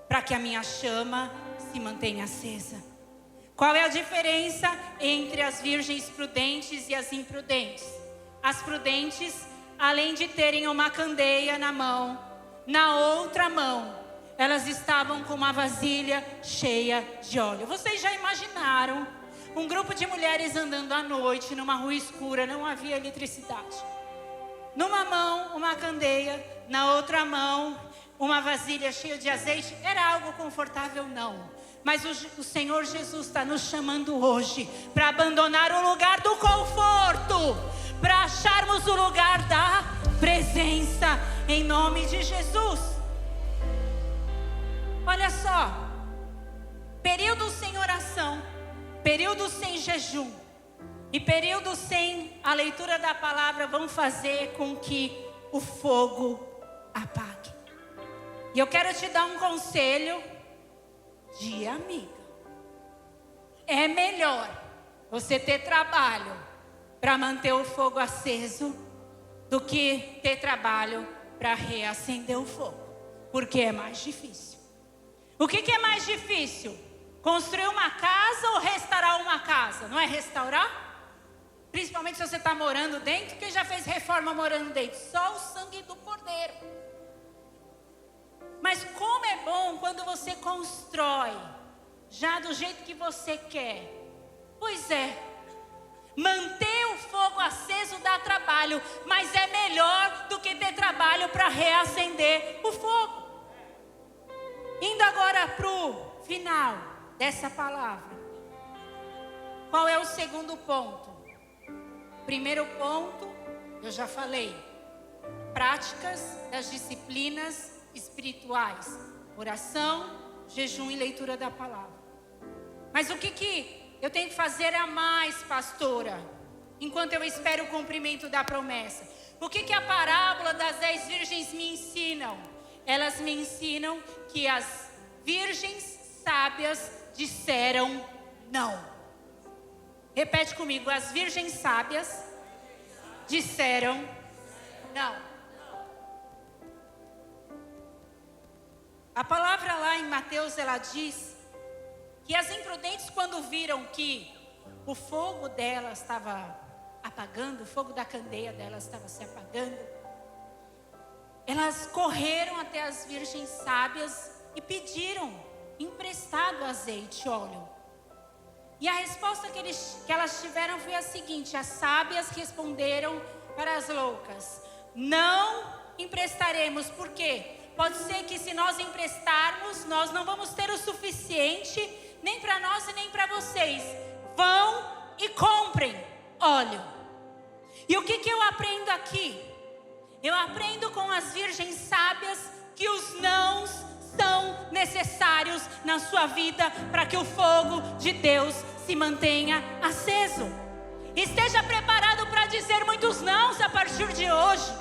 para que a minha chama se mantenha acesa. Qual é a diferença entre as virgens prudentes e as imprudentes? As prudentes, além de terem uma candeia na mão, na outra mão, elas estavam com uma vasilha cheia de óleo. Vocês já imaginaram um grupo de mulheres andando à noite numa rua escura, não havia eletricidade. Numa mão, uma candeia, na outra mão, uma vasilha cheia de azeite. Era algo confortável? Não. Mas o Senhor Jesus está nos chamando hoje para abandonar o lugar do conforto, para acharmos o lugar da presença, em nome de Jesus. Olha só, período sem oração, período sem jejum e período sem a leitura da palavra vão fazer com que o fogo apague. E eu quero te dar um conselho de amiga. É melhor você ter trabalho para manter o fogo aceso do que ter trabalho para reacender o fogo, porque é mais difícil. O que é mais difícil? Construir uma casa ou restaurar uma casa? Não é restaurar? Principalmente se você está morando dentro. Quem já fez reforma morando dentro? Só o sangue do cordeiro. Mas como é bom quando você constrói já do jeito que você quer. Pois é, manter o fogo aceso dá trabalho, mas é melhor do que ter trabalho para reacender o fogo. Indo agora para o final dessa palavra. Qual é o segundo ponto? Primeiro ponto, eu já falei. Práticas das disciplinas espirituais. Oração, jejum e leitura da palavra. Mas o que eu tenho que fazer a mais, pastora? Enquanto eu espero o cumprimento da promessa. O que a parábola das 10 virgens me ensinam? Elas me ensinam que as virgens sábias disseram não. Repete comigo, as virgens sábias disseram não. A palavra lá em Mateus, ela diz que as imprudentes, quando viram que o fogo delas estava apagando, o fogo da candeia delas estava se apagando, elas correram até as virgens sábias e pediram emprestado azeite, óleo. E a resposta que elas tiveram foi a seguinte: as sábias responderam para as loucas: não emprestaremos. Por quê? Pode ser que se nós emprestarmos, nós não vamos ter o suficiente, nem para nós e nem para vocês. Vão e comprem óleo. E o que eu aprendo aqui? Eu aprendo com as virgens sábias que os nãos são necessários na sua vida para que o fogo de Deus se mantenha aceso. Esteja preparado para dizer muitos nãos a partir de hoje.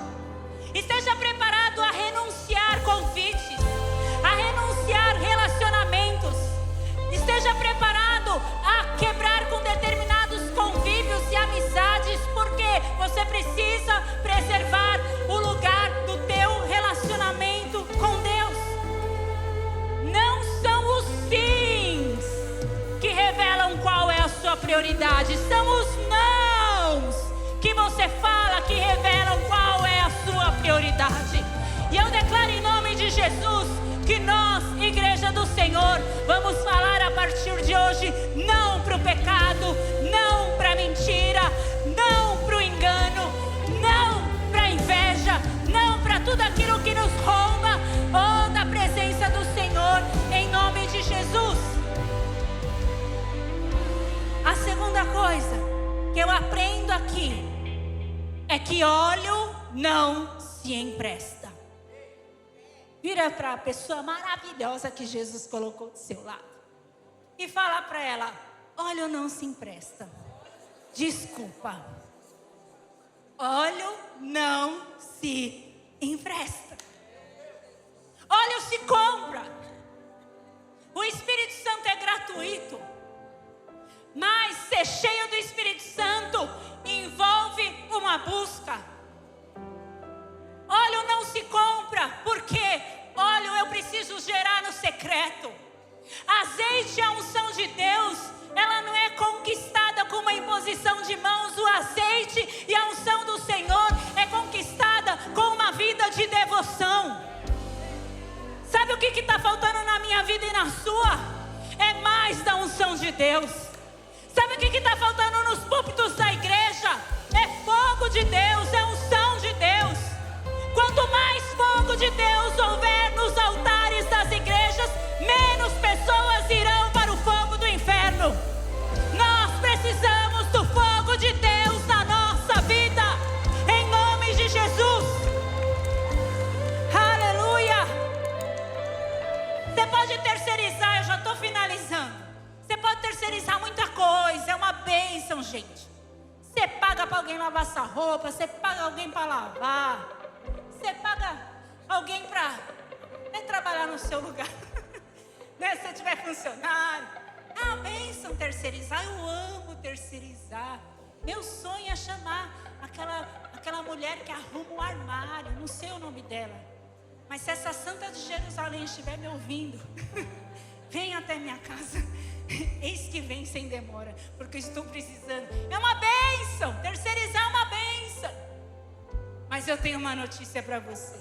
Esteja preparado a renunciar convites, a renunciar relacionamentos. Esteja preparado a quebrar com determinados convívios e amizades, porque você precisa preservar o lugar do teu relacionamento com Deus. Não são os sims que revelam qual é a sua prioridade, são os nãos que você fala que revelam qual é a sua prioridade. E eu declaro em nome de Jesus que nós, Igreja do Senhor, vamos falar a partir de hoje não para o pecado, não para a mentira, não para o engano, não para a inveja, não para tudo aquilo que nos rouba da presença do Senhor, em nome de Jesus. A segunda coisa que eu aprendo aqui é que óleo não se empresta. Vira para a pessoa maravilhosa que Jesus colocou do seu lado e fala para ela: óleo não se empresta. Desculpa. Óleo não se empresta. Óleo se compra. O Espírito Santo é gratuito. Mas ser cheio do Espírito Santo envolve uma busca. Óleo não se compra, porque óleo eu preciso gerar no secreto. Azeite, a unção de Deus, ela não é conquistada com uma imposição de mãos. O azeite e a unção do Senhor é conquistada com uma vida de devoção. Sabe o que está faltando na minha vida e na sua? É mais da unção de Deus. Sabe o que está faltando nos púlpitos da igreja? É fogo de Deus, é unção de Deus. Quanto mais fogo de Deus houver nos altares das igrejas, menos pessoas irão para o fogo do inferno. Nós precisamos do fogo de Deus na nossa vida, em nome de Jesus. Aleluia. Você pode terceirizar, eu já estou finalizando. Você pode terceirizar muita coisa, é uma bênção, gente. Você paga para alguém lavar sua roupa, você paga alguém para lavar, você paga alguém para trabalhar no seu lugar. Né? Se você tiver funcionário, é uma bênção terceirizar. Eu amo terceirizar. Meu sonho é chamar aquela mulher que arruma o armário, não sei o nome dela, mas se essa santa de Jerusalém estiver me ouvindo, vem até minha casa. Eis que vem sem demora, porque estou precisando. É uma bênção, terceirizar é uma bênção. Mas eu tenho uma notícia para você: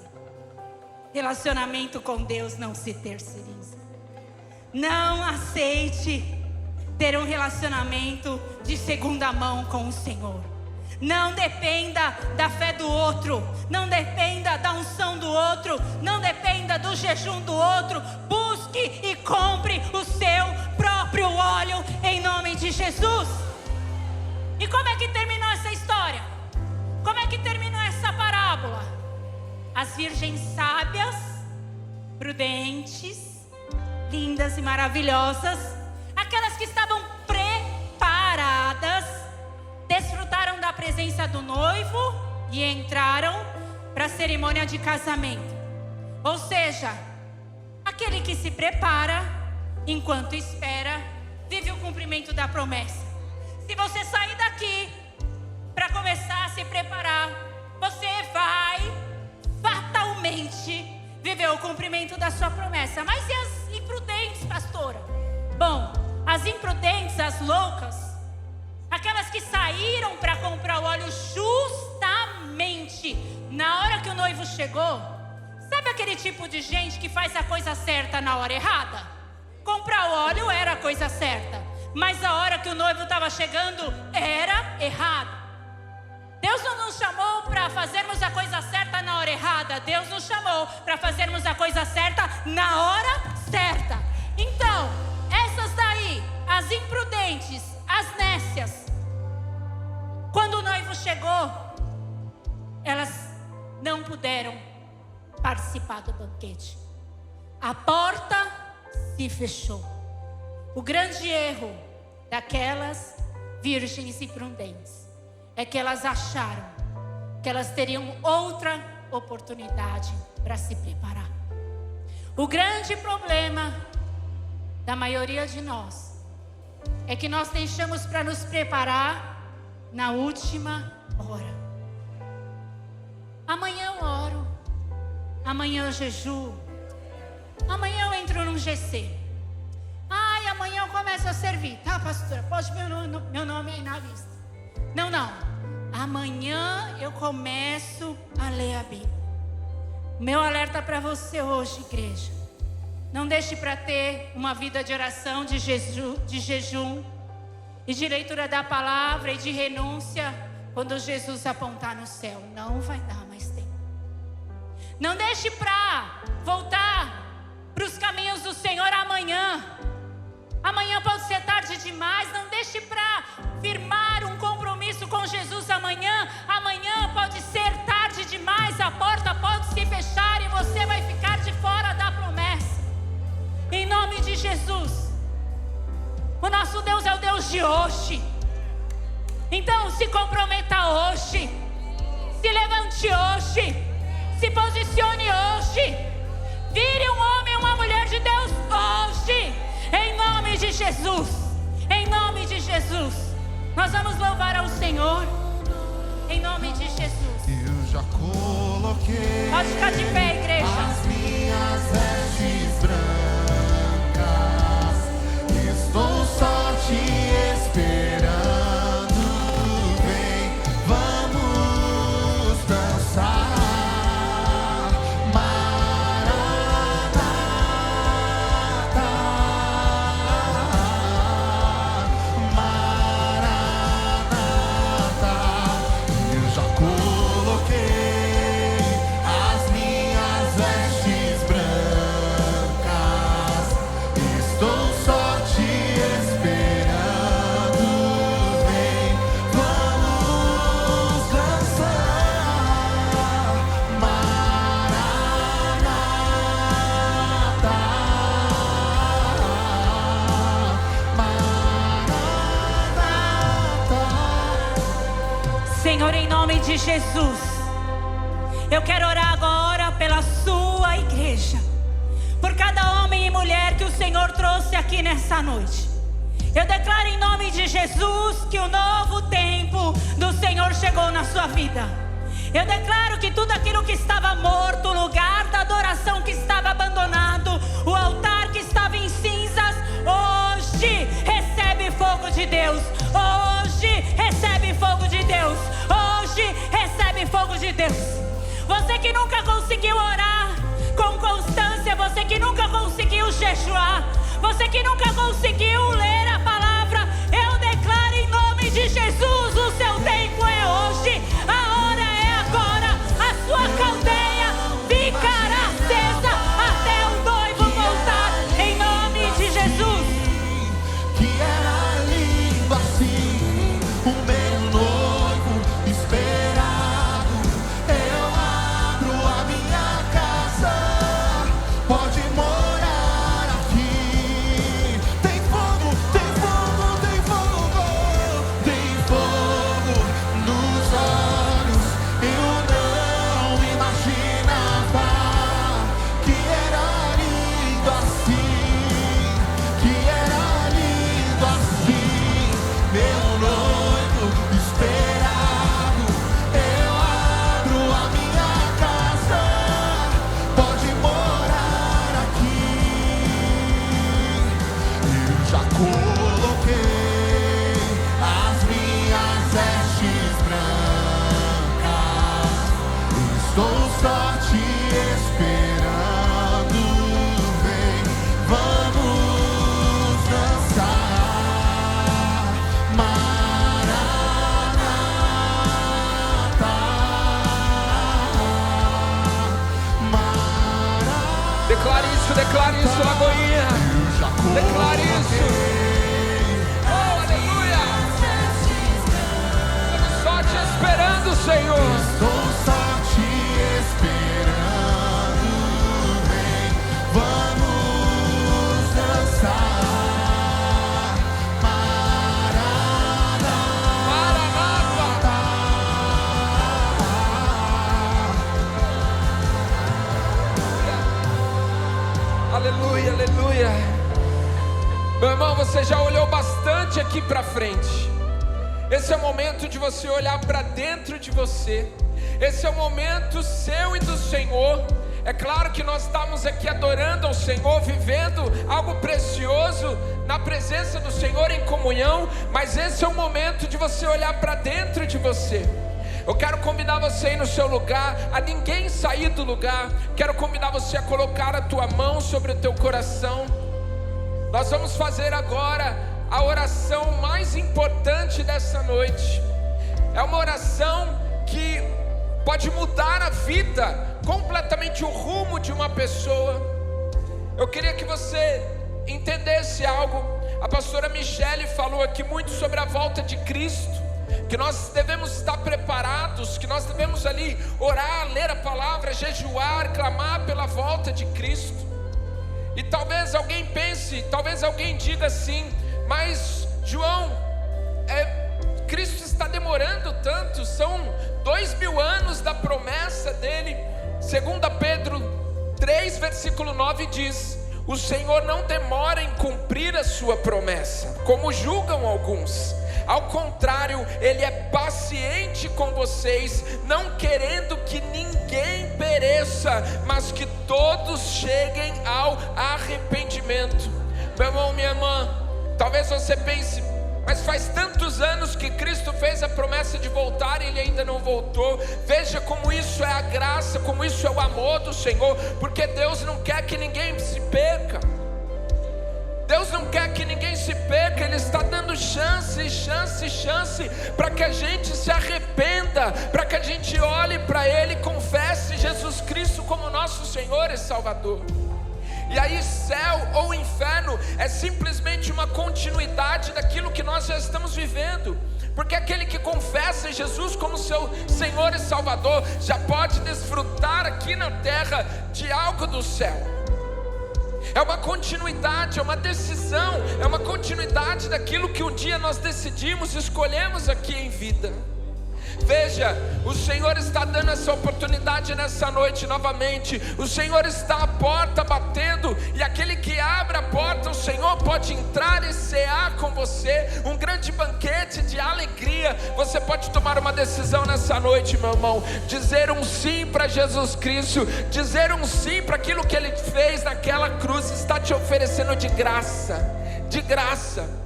relacionamento com Deus não se terceiriza. Não aceite ter um relacionamento de segunda mão com o Senhor. Não dependa da fé do outro, não dependa da unção do outro, não dependa do jejum do outro. Busque e compre o seu próprio óleo em nome de Jesus. E como é que terminou essa história? Como é que terminou essa parábola? As virgens sábias, prudentes, lindas e maravilhosas, aquelas que estavam preparadas, desfrutaram da presença do noivo e entraram para a cerimônia de casamento. Ou seja, aquele que se prepara enquanto espera, vive o cumprimento da promessa. Se você sair daqui para começar a se preparar, você vai fatalmente viver o cumprimento da sua promessa. Mas e as imprudentes, pastora? Bom, as imprudentes, as loucas, aquelas que saíram para comprar o óleo justamente na hora que o noivo chegou. Sabe aquele tipo de gente que faz a coisa certa na hora errada? Comprar o óleo era a coisa certa, mas a hora que o noivo estava chegando era errado. Deus não nos chamou para fazermos a coisa certa na hora errada. Deus nos chamou para fazermos a coisa certa na hora certa. Então, essas daí, as imprudentes, as nécias, se fechou. O grande erro daquelas virgens e prudentes é que elas acharam que elas teriam outra oportunidade para se preparar. O grande problema da maioria de nós é que nós deixamos para nos preparar na última hora. Amanhã eu oro, amanhã eu jejuo, amanhã eu entro num GC. Ai, amanhã eu começo a servir. Tá, pastora, pode meu nome aí na lista. Não. Amanhã eu começo a ler a Bíblia. Meu alerta para você hoje, igreja: não deixe para ter uma vida de oração, de jejum e de leitura da palavra e de renúncia quando Jesus apontar no céu. Não vai dar mais tempo. Não deixe para voltar para os caminhos do Senhor amanhã. Amanhã pode ser tarde demais. Não deixe para firmar um compromisso com Jesus amanhã. Amanhã pode ser tarde demais. A porta pode se fechar e você vai ficar de fora da promessa. Em nome de Jesus. O nosso Deus é o Deus de hoje. Então se comprometa hoje. Se levante hoje. Se posicione hoje. Vire um homem e uma mulher de Deus hoje. Em nome de Jesus. Em nome de Jesus. Nós vamos louvar ao Senhor. Em nome de Jesus. Eu já coloquei. Pode ficar de pé, igreja. As minhas vestes brancas. Estou só te esperando. Vem, vamos dançar. Senhor, em nome de Jesus, eu quero orar agora pela sua igreja, por cada homem e mulher que o Senhor trouxe aqui nessa noite. Eu declaro em nome de Jesus que o novo tempo do Senhor chegou na sua vida. Eu declaro que tudo aquilo que estava morto, o lugar da adoração que estava abandonado, o altar que estava em cinzas, hoje recebe fogo de Deus. Hoje recebe fogo de Deus. Hoje recebe fogo de Deus. Você que nunca conseguiu orar com constância, você que nunca conseguiu jejuar, você que nunca conseguiu ler a palavra, eu declaro em nome de Jesus: o seu tempo é hoje, a hora é agora. A sua caldeia ficará acesa até o noivo voltar, em nome de Jesus. Que era lindo assim, o meu noivo esperado. Eu abro a minha casa, pode morar aqui. Tem fogo, tem fogo, tem fogo, tem fogo nos olhos. Eu não imaginava que era lindo assim, que era lindo assim. Meu noivo esperado, eu abro a minha casa, pode morar aqui. Eu já coloquei as minhas vestes brancas, estou só te esperando. Vem, vamos dançar. Maranata. Declare isso, Lagoinha. Eu já Declare isso. coloquei. Oh, aleluia. Estamos só te esperando, Senhor. Estou só te esperando. Vem, vamos dançar. Aleluia, aleluia. Meu irmão, você já olhou bastante aqui para frente. Esse é o momento de você olhar para dentro de você. Esse é o momento seu e do Senhor. É claro que nós estamos aqui adorando ao Senhor, vivendo algo precioso na presença do Senhor em comunhão, mas esse é o momento de você olhar para dentro de você. Eu quero convidar você aí no seu lugar, a ninguém sair do lugar. Quero convidar você a colocar a tua mão sobre o teu coração. Nós vamos fazer agora a oração mais importante dessa noite. É uma oração que pode mudar a vida, completamente o rumo de uma pessoa. Eu queria que você entendesse algo. A pastora Michele falou aqui muito sobre a volta de Cristo, que nós devemos estar preparados, que nós devemos ali orar, ler a palavra, jejuar, clamar pela volta de Cristo. E talvez alguém pense, talvez alguém diga assim: mas João, Cristo está demorando tanto, são 2000 anos da promessa dele. 2 Pedro 3, versículo 9 diz: o Senhor não demora em cumprir a sua promessa, como julgam alguns. Ao contrário, Ele é paciente com vocês, não querendo que ninguém pereça, mas que todos cheguem ao arrependimento. Meu irmão, minha irmã, talvez você pense: mas faz tantos anos que Cristo fez a promessa de voltar e Ele ainda não voltou. Veja como isso é a graça, como isso é o amor do Senhor, porque Deus não quer que ninguém se perca. Deus não quer que ninguém se perca. Ele está dando chance, chance, chance para que a gente se arrependa, para que a gente olhe para Ele e confesse Jesus Cristo como nosso Senhor e Salvador. E aí céu ou inferno é simplesmente uma continuidade daquilo que nós já estamos vivendo, porque aquele que confessa Jesus como seu Senhor e Salvador já pode desfrutar aqui na terra de algo do céu. É uma continuidade, é uma decisão, é uma continuidade daquilo que um dia nós decidimos, escolhemos aqui em vida. Veja, o Senhor está dando essa oportunidade nessa noite novamente. O Senhor está à porta batendo, e aquele que abre a porta, o Senhor pode entrar e cear com você, um grande banquete de alegria. Você pode tomar uma decisão nessa noite, meu irmão, dizer um sim para Jesus Cristo, dizer um sim para aquilo que Ele fez naquela cruz. Está te oferecendo de graça, de graça.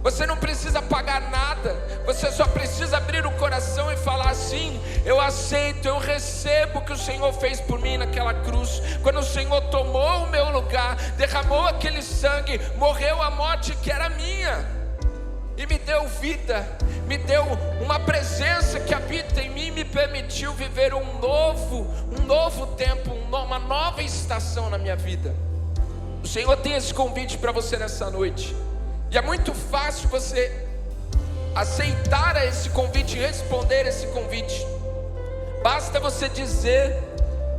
Você não precisa pagar nada, você só precisa abrir o coração e falar assim: eu aceito, eu recebo o que o Senhor fez por mim naquela cruz. Quando o Senhor tomou o meu lugar, derramou aquele sangue, morreu a morte que era minha, e me deu vida, me deu uma presença que habita em mim, me permitiu viver um novo tempo, uma nova estação na minha vida. O Senhor tem esse convite para você nessa noite. E é muito fácil você aceitar esse convite e responder esse convite. Basta você dizer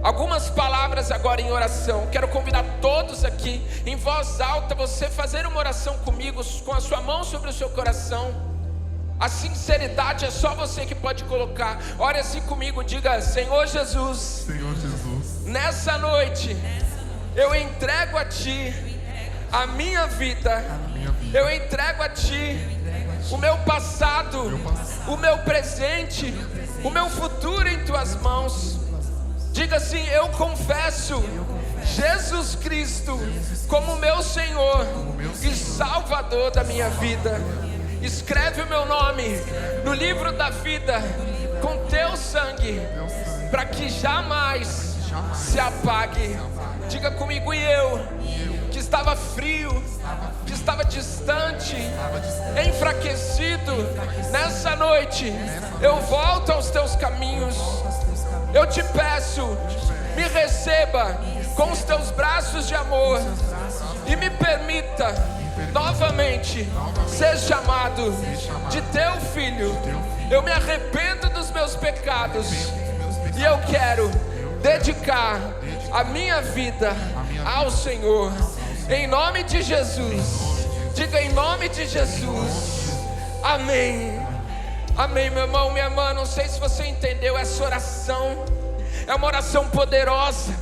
algumas palavras agora em oração. Quero convidar todos aqui, em voz alta, você fazer uma oração comigo, com a sua mão sobre o seu coração. A sinceridade é só você que pode colocar. Ore assim comigo, diga: Senhor Jesus, Senhor Jesus, nessa noite eu entrego a Ti a minha vida. Eu entrego a Ti o meu passado, o meu presente, o meu futuro em Tuas mãos. Diga assim: eu confesso Jesus Cristo como meu Senhor e Salvador da minha vida. Escreve o meu nome no livro da vida com Teu sangue, para que jamais se apague. Diga comigo: e eu, que estava frio, que estava distante, enfraquecido, nessa noite eu volto aos Teus caminhos. Eu te peço, me receba com os Teus braços de amor e me permita novamente ser chamado de Teu filho. Eu me arrependo dos meus pecados e eu quero dedicar a minha vida ao Senhor, em nome de Jesus. Diga: em nome de Jesus. Amém. Amém, meu irmão, minha irmã. Não sei se você entendeu essa oração. É uma oração poderosa.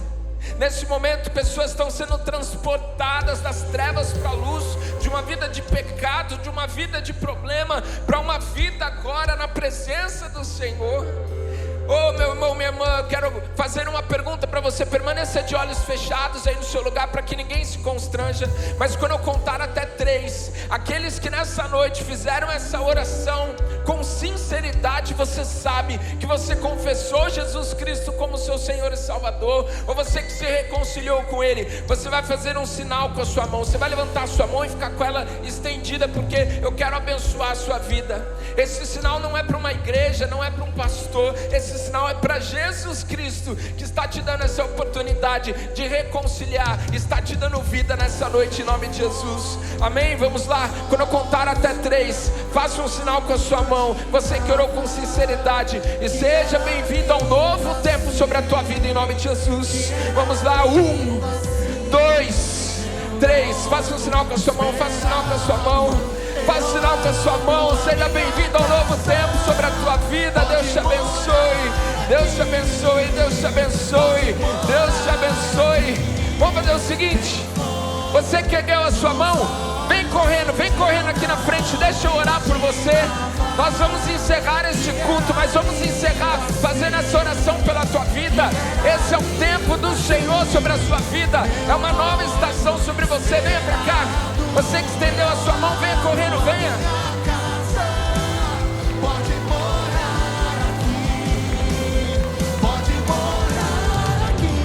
Nesse momento, pessoas estão sendo transportadas das trevas para a luz, de uma vida de pecado, de uma vida de problema, para uma vida agora na presença do Senhor. Oh, meu irmão, minha irmã, eu quero fazer uma pergunta para você. Permaneça de olhos fechados aí no seu lugar, para que ninguém se constranja. Mas quando eu contar até 3, aqueles que nessa noite fizeram essa oração com sinceridade, você sabe que você confessou Jesus Cristo como seu Senhor e Salvador, ou você que se reconciliou com Ele, você vai fazer um sinal com a sua mão. Você vai levantar a sua mão e ficar com ela estendida, porque eu quero abençoar a sua vida. Esse sinal não é para uma igreja, não é para um pastor. Esse sinal é para Jesus Cristo, que está te dando essa oportunidade de reconciliar, está te dando vida nessa noite, em nome de Jesus. Amém? Vamos lá, quando eu contar até 3, faça um sinal com a sua mão, você que orou com sinceridade, e seja bem-vindo a um novo tempo sobre a tua vida, em nome de Jesus. Vamos lá, 1, 2, 3, faça um sinal com a sua mão, faça um sinal com a sua mão. Faça sinal com a sua mão. Seja bem-vindo a um novo tempo sobre a tua vida. Deus te abençoe. Deus te abençoe. Deus te abençoe. Deus te abençoe. Vamos fazer o seguinte: você que ergueu a sua mão, vem correndo aqui na frente. Deixa eu orar por você. Nós vamos encerrar este culto, mas vamos encerrar fazendo essa oração pela tua vida. Esse é o tempo do Senhor sobre a sua vida. É uma nova estação sobre você. Venha pra cá. Você que estendeu a sua mão, venha correndo, venha. Pode morar aqui, pode morar aqui.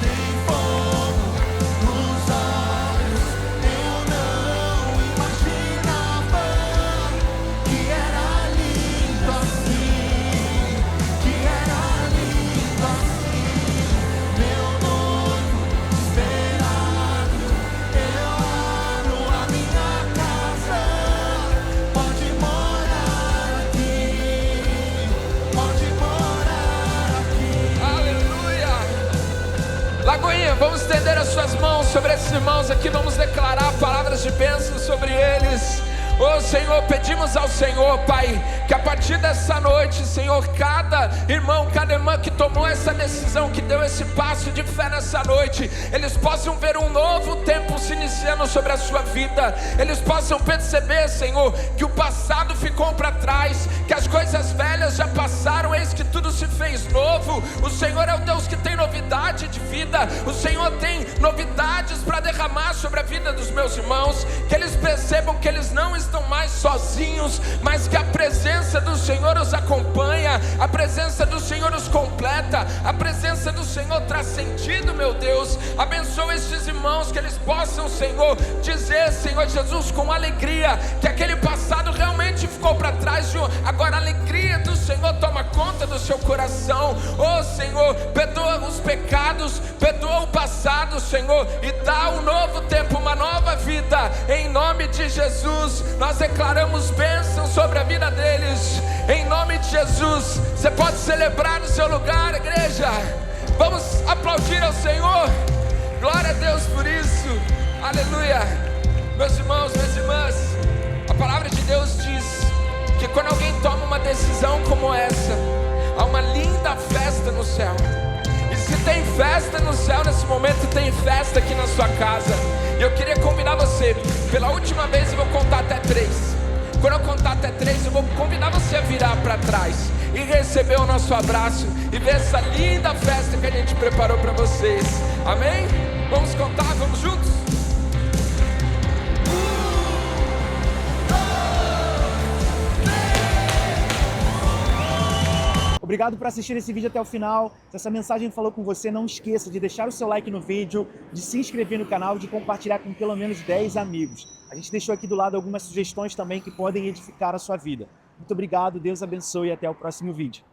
Tem fogo nos olhos, eu não imaginava que era lindo assim, que era lindo assim. Meu noivo esperado, eu abro a minha casa. Pode morar aqui, pode morar aqui. Aleluia. Lagoinha, vamos estender as suas mãos sobre esses irmãos aqui. Vamos declarar palavras de bênção sobre eles. Oh Senhor, pedimos ao Senhor, Pai, que a partir dessa noite, Senhor, cada irmão, cada irmã que tomou essa decisão, que deu esse passo de fé nessa noite, eles possam ver um novo tempo se iniciando sobre a sua vida. Eles possam perceber, Senhor, que o passado ficou para trás, que as coisas velhas já passaram, eis que tudo se fez novo. O Senhor é o Deus que tem novidade de vida. O Senhor tem novidades para derramar sobre a vida dos meus irmãos. Que eles percebam que eles não estão mais sozinhos, mas que a presença do Senhor os acompanha, a presença do Senhor os completa, a presença do Senhor traz sentido, meu Deus. Abençoa estes irmãos, que eles possam, Senhor, dizer, Senhor Jesus, com alegria, que aquele passado realmente ficou para trás, agora a alegria do Senhor toma conta do seu coração. Oh Senhor, perdoa os pecados, perdoa o passado, Senhor, e dá um novo tempo, uma nova vida, em nome de Jesus. Nós declaramos bênção sobre a vida deles, em nome de Jesus. Você pode celebrar no seu lugar, igreja. Vamos aplaudir ao Senhor. Glória a Deus por isso. Aleluia. Meus irmãos, minhas irmãs, a palavra de Deus diz que quando alguém toma uma decisão como essa, há uma linda festa no céu. E se tem festa no céu nesse momento, tem festa aqui na sua casa. E eu queria convidar você, pela última vez eu vou contar até 3. Quando eu contar até 3, eu vou convidar você a virar para trás e receber o nosso abraço e ver essa linda festa que a gente preparou para vocês. Amém? Vamos contar, vamos juntos? Obrigado por assistir esse vídeo até o final. Se essa mensagem falou com você, não esqueça de deixar o seu like no vídeo, de se inscrever no canal e de compartilhar com pelo menos 10 amigos. A gente deixou aqui do lado algumas sugestões também que podem edificar a sua vida. Muito obrigado, Deus abençoe e até o próximo vídeo.